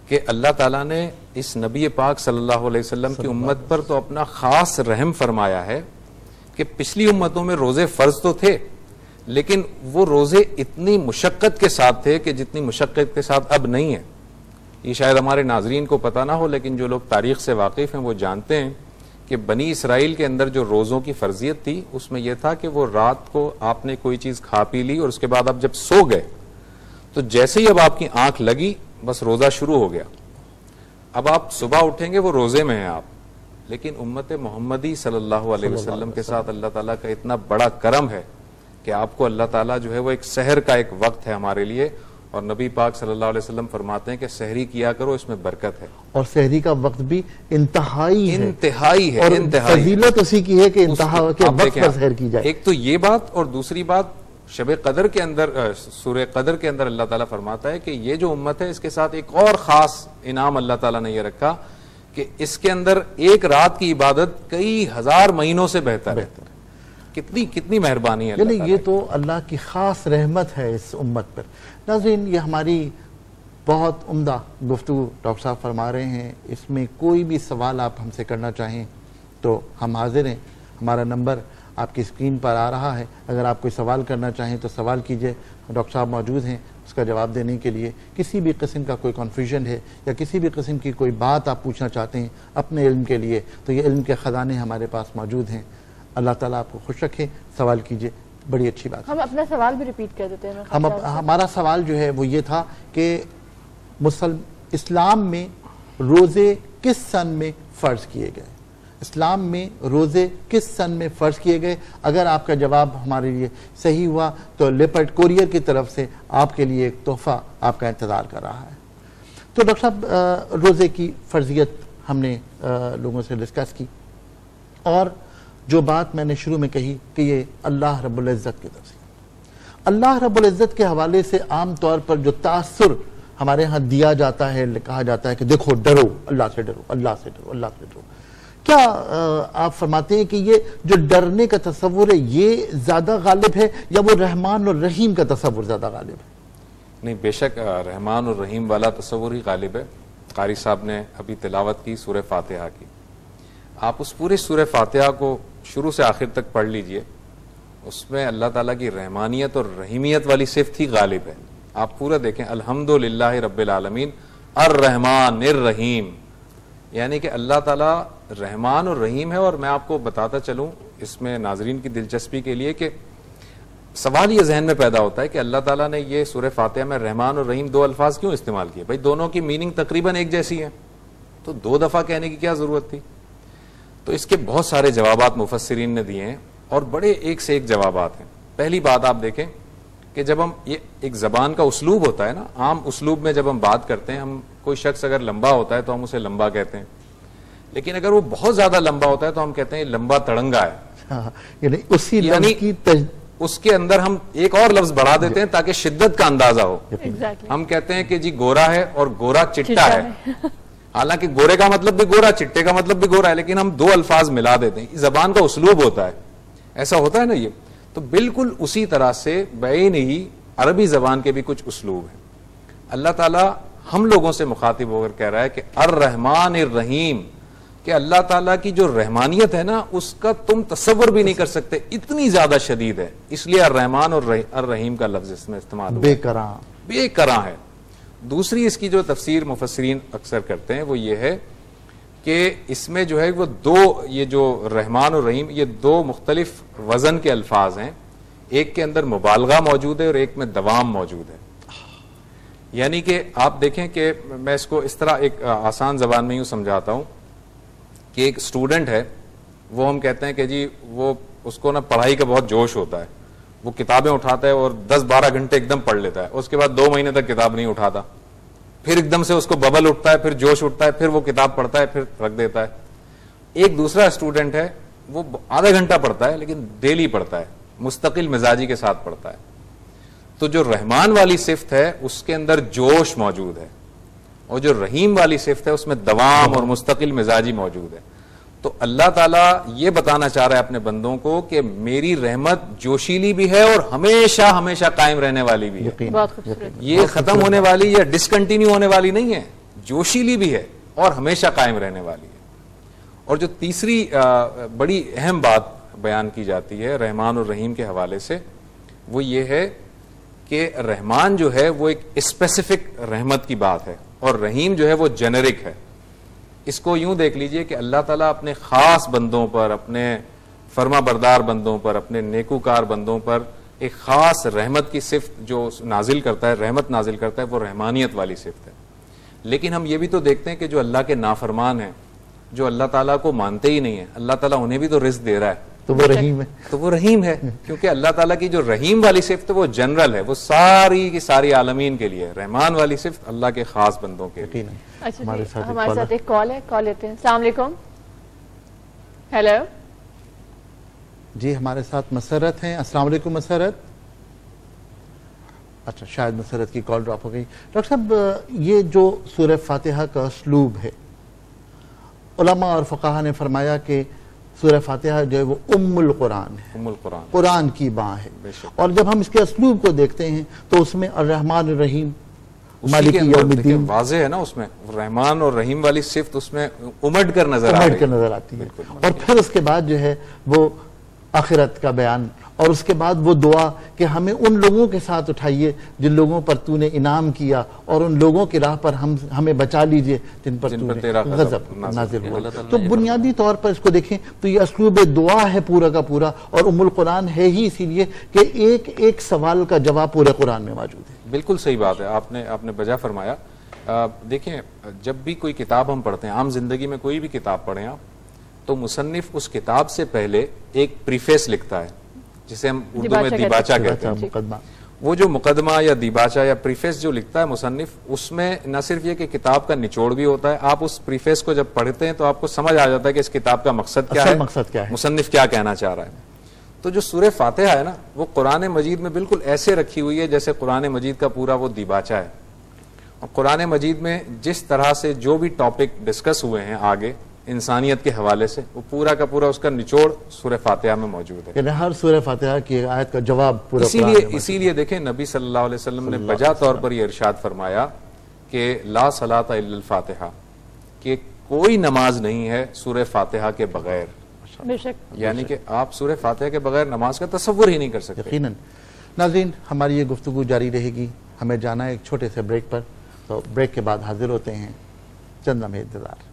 کہ اللہ تعالیٰ نے اس نبی پاک صلی اللہ علیہ وسلم کی امت پر تو اپنا خاص رحم فرمایا ہے کہ پچھلی امتوں میں روزے فرض تو تھے، لیکن وہ روزے اتنی مشقت کے ساتھ تھے کہ جتنی مشقت کے ساتھ اب نہیں ہے. یہ شاید ہمارے ناظرین کو پتہ نہ ہو، لیکن جو لوگ تاریخ سے واقف ہیں وہ جانتے ہیں کہ بنی اسرائیل کے اندر جو روزوں کی فرضیت تھی اس میں یہ تھا کہ وہ رات کو آپ نے کوئی چیز کھا پی لی اور اس کے بعد آپ جب سو گئے تو جیسے ہی اب آپ کی آنکھ لگی بس روزہ شروع ہو گیا. اب آپ صبح اٹھیں گے وہ روزے میں ہیں آپ. لیکن امت محمدی صلی اللہ علیہ وسلم کے ساتھ اللہ تعالیٰ کا اتنا بڑا کرم ہے کہ آپ کو اللہ تعالیٰ جو ہے وہ ایک سحر کا ایک وقت ہے ہمارے لیے، اور نبی پاک صلی اللہ علیہ وسلم فرماتے ہیں کہ سحری کیا کرو، اس میں برکت ہے. اور سحری کا وقت بھی انتہائی ہے اور فضیلت اسی کی ہے کہ انتہا کے وقت پر سحر کی جائے. ایک تو یہ بات، اور دوسری بات شب قدر کے اندر سورہ قدر کے اندر اللہ تعالیٰ فرماتا ہے کہ یہ جو امت ہے اس کے ساتھ ایک اور خاص انعام اللہ تعالیٰ نے یہ رکھا کہ اس کے اندر ایک رات کی عبادت کئی ہزار مہینوں سے بہتر ہے. کتنی مہربانی ہے یعنی یہ تو اللہ کی خاص رحمت ہے اس امت پر. ناظرین یہ ہماری بہت عمدہ گفتگو ڈاکٹر صاحب فرما رہے ہیں، اس میں کوئی بھی سوال آپ ہم سے کرنا چاہیں تو ہم حاضر ہیں. ہمارا نمبر آپ کی اسکرین پر آ رہا ہے، اگر آپ کوئی سوال کرنا چاہیں تو سوال کیجئے، ڈاکٹر صاحب موجود ہیں اس کا جواب دینے کے لیے. کسی بھی قسم کا کوئی کنفیوژن ہے یا کسی بھی قسم کی کوئی بات آپ پوچھنا چاہتے ہیں اپنے علم کے لیے تو یہ علم کے خزانے ہمارے پاس موجود ہیں. اللہ تعالیٰ آپ کو خوش رکھے، سوال کیجئے. بڑی اچھی بات. ہم اپنا سوال بھی ریپیٹ کر دیتے ہیں. ہمارا سوال جو ہے وہ یہ تھا کہ اسلام میں روزے کس سن میں فرض کیے گئے؟ اسلام میں روزے کس سن میں فرض کیے گئے؟ اگر آپ کا جواب ہمارے لیے صحیح ہوا تو لیپرڈ کوریئر کی طرف سے آپ کے لیے ایک تحفہ آپ کا انتظار کر رہا ہے. تو ڈاکٹر صاحب روزے کی فرضیت ہم نے لوگوں سے ڈسکس کی، اور جو بات میں نے شروع میں کہی کہ یہ اللہ رب العزت کی طرف سے، اللہ رب العزت کے حوالے سے عام طور پر جو تاثر ہمارے ہاں دیا جاتا ہے، کہا جاتا ہے کہ دیکھو ڈرو، اللہ سے ڈرو، اللہ سے ڈرو، اللہ سے ڈرو. کیا آپ فرماتے ہیں کہ یہ جو ڈرنے کا تصور ہے یہ زیادہ غالب ہے یا وہ رحمان اور رحیم کا تصور زیادہ غالب ہے؟ نہیں، بے شک رحمان اور رحیم والا تصور ہی غالب ہے. قاری صاحب نے ابھی تلاوت کی سورہ فاتحہ کی، آپ اس پورے سورہ فاتحہ کو شروع سے آخر تک پڑھ لیجئے، اس میں اللہ تعالیٰ کی رحمانیت اور رحیمیت والی صفت ہی غالب ہے. آپ پورا دیکھیں، الحمدللہ رب العالمین الرحمن الرحیم، یعنی کہ اللہ تعالیٰ رحمان اور رحیم ہے. اور میں آپ کو بتاتا چلوں اس میں ناظرین کی دلچسپی کے لیے کہ سوال یہ ذہن میں پیدا ہوتا ہے کہ اللہ تعالیٰ نے یہ سورہ فاتحہ میں رحمان اور رحیم دو الفاظ کیوں استعمال کیے؟ بھائی دونوں کی میننگ تقریباً ایک جیسی ہے، تو دو دفعہ کہنے کی کیا ضرورت تھی؟ تو اس کے بہت سارے جوابات مفسرین نے دیے ہیں اور بڑے ایک سے ایک جوابات ہیں. پہلی بات آپ دیکھیں کہ جب ہم یہ ایک زبان کا اسلوب ہوتا ہے نا، عام اسلوب میں جب ہم بات کرتے ہیں، ہم کوئی شخص اگر لمبا ہوتا ہے تو ہم اسے لمبا کہتے ہیں، لیکن اگر وہ بہت زیادہ لمبا ہوتا ہے تو ہم کہتے ہیں لمبا تڑنگا ہے. یعنی اس کے اندر ہم ایک اور لفظ بڑھا دیتے ہیں تاکہ شدت کا اندازہ ہو. ہم کہتے ہیں کہ جی گورا ہے اور گورا چٹا ہے، حالانکہ گورے کا مطلب بھی گورا، چٹے کا مطلب بھی گورا ہے، لیکن ہم دو الفاظ ملا دیتے ہیں. زبان کا اسلوب ہوتا ہے، ایسا ہوتا ہے نا. یہ تو بالکل اسی طرح سے بعین ہی عربی زبان کے بھی کچھ اسلوب ہیں. اللہ تعالیٰ ہم لوگوں سے مخاطب ہو کر کہہ رہا ہے کہ الرحمن الرحیم، کہ اللہ تعالیٰ کی جو رحمانیت ہے نا اس کا تم تصور بھی نہیں کر سکتے، اتنی زیادہ شدید ہے. اس لیے الرحمن اور الرحیم کا لفظ اس میں استعمال ہوا، بے کراں ہے. دوسری اس کی جو تفسیر مفسرین اکثر کرتے ہیں وہ یہ ہے کہ اس میں جو ہے وہ دو، یہ جو رحمان اور رحیم یہ دو مختلف وزن کے الفاظ ہیں. ایک کے اندر مبالغہ موجود ہے اور ایک میں دوام موجود ہے. یعنی کہ آپ دیکھیں کہ میں اس کو اس طرح ایک آسان زبان میں یوں سمجھاتا ہوں کہ ایک اسٹوڈنٹ ہے، وہ ہم کہتے ہیں کہ جی وہ اس کو نا پڑھائی کا بہت جوش ہوتا ہے، وہ کتابیں اٹھاتا ہے اور 10-12 گھنٹے ایک دم پڑھ لیتا ہے، اس کے بعد 2 مہینے تک کتاب نہیں اٹھاتا، پھر ایک دم سے اس کو ببل اٹھتا ہے، پھر جوش اٹھتا ہے، پھر وہ کتاب پڑھتا ہے، پھر رکھ دیتا ہے۔ ایک دوسرا اسٹوڈنٹ ہے، وہ آدھا گھنٹہ پڑھتا ہے لیکن ڈیلی پڑھتا ہے، مستقل مزاجی کے ساتھ پڑھتا ہے۔ تو جو رحمان والی صفت ہے اس کے اندر جوش موجود ہے، اور جو رحیم والی صفت ہے اس میں دوام اور مستقل مزاجی موجود ہے۔ تو اللہ تعالیٰ یہ بتانا چاہ رہا ہے اپنے بندوں کو کہ میری رحمت جوشیلی بھی ہے اور ہمیشہ ہمیشہ قائم رہنے والی بھی ہے، یہ ختم ہونے والی یا ڈسکنٹینیو ہونے والی نہیں ہے، جوشیلی بھی ہے اور ہمیشہ قائم رہنے والی ہے۔ اور جو تیسری بڑی اہم بات بیان کی جاتی ہے رحمان اور رحیم کے حوالے سے، وہ یہ ہے کہ رحمان جو ہے وہ ایک اسپیسیفک رحمت کی بات ہے، اور رحیم جو ہے وہ جنرک ہے۔ اس کو یوں دیکھ لیجئے کہ اللہ تعالیٰ اپنے خاص بندوں پر، اپنے فرما بردار بندوں پر، اپنے نیکوکار بندوں پر ایک خاص رحمت کی صفت جو نازل کرتا ہے، رحمت نازل کرتا ہے، وہ رحمانیت والی صفت ہے۔ لیکن ہم یہ بھی تو دیکھتے ہیں کہ جو اللہ کے نافرمان ہیں، جو اللہ تعالیٰ کو مانتے ہی نہیں ہیں، اللہ تعالیٰ انہیں بھی تو رزق دے رہا ہے، تو وہ رحیم ہے، تو وہ رحیم ہے، کیونکہ اللہ تعالیٰ کی جو رحیم والی صفت ہے وہ جنرل ہے، وہ ساری کی ساری عالمین کے لیے۔ رحمان والی صفت اللہ کے خاص بندوں کے لیے۔ اچھا ہمارے ساتھ ایک کال ہے، کال لیتے ہیں۔ السلام علیکم۔ ہیلو جی ہمارے ساتھ مسرت ہیں۔ السلام علیکم مسرت۔ اچھا شاید مسرت کی کال ڈراپ ہو گئی۔ ڈاکٹر صاحب یہ جو سورہ فاتحہ کا اسلوب ہے، علماء اور فقہا نے فرمایا کہ سورہ فاتحہ جو ہے وہ ام القرآن ہے، ام القرآن، قرآن کی ماں ہے۔ اور جب ہم اس کے اسلوب کو دیکھتے ہیں تو اس میں الرحمن الرحیم، مالک یوم الدین، واضح ہے نا، اس میں رحمان اور رحیم والی صفت اس میں امڈ کر نظر آتی ہے۔ اور پھر اس کے بعد جو ہے وہ آخرت کا بیان، اور اس کے بعد وہ دعا کہ ہمیں ان لوگوں کے ساتھ اٹھائیے جن لوگوں پر تو نے انعام کیا، اور ان لوگوں کی راہ پر ہمیں بچا لیجئے جن پر تو نے غضب نازل ہوا۔ تو بنیادی طور پر اس کو دیکھیں تو یہ اسلوب دعا ہے پورا کا پورا، اور ام القرآن ہے ہی اسی لیے کہ ایک ایک سوال کا جواب پورے قرآن میں موجود ہے۔ بالکل صحیح بات ہے، آپ نے بجا فرمایا۔ دیکھیں جب بھی کوئی کتاب ہم پڑھتے ہیں، عام زندگی میں کوئی بھی کتاب پڑھیں آپ، تو مصنف اس کتاب سے پہلے ایک پریفیس لکھتا ہے جسے ہم اردو میں دیباچہ کہتے ہیں۔ وہ جو مقدمہ یا دیباچہ یا پریفیس جو لکھتا ہے مصنف، اس میں نہ صرف یہ کہ کتاب کا نچوڑ بھی ہوتا ہے، آپ اس پریفیس کو جب پڑھتے ہیں تو آپ کو سمجھ آ جاتا ہے کہ اس کتاب کا مقصد کیا ہے، مصنف کیا کہنا چاہ رہا ہے۔ تو جو سورہ فاتحہ ہے نا، وہ قرآن مجید میں بالکل ایسے رکھی ہوئی ہے جیسے قرآن مجید کا پورا وہ دیباچہ ہے، اور قرآن مجید میں جس طرح سے جو بھی ٹاپک ڈسکس ہوئے ہیں آگے انسانیت کے حوالے سے، وہ پورا کا پورا اس کا نچوڑ سورہ فاتحہ میں موجود ہے۔ یعنی ہر سورہ فاتحہ کی آیت کا جواب پورا اسی لیے دیکھیں نبی صلی اللہ علیہ وسلم نے بجا طور پر یہ ارشاد فرمایا کہ لا صلاۃ الا الفاتحہ، کہ کوئی نماز نہیں ہے سورہ فاتحہ کے بغیر، یعنی کہ آپ سورہ فاتحہ کے بغیر نماز کا تصور ہی نہیں کر سکتے۔ یقیناً۔ ناظرین ہماری یہ گفتگو جاری رہے گی، ہمیں جانا ہے ایک چھوٹے سے بریک پر، تو بریک کے بعد حاضر ہوتے ہیں، چند لمحے انتظار۔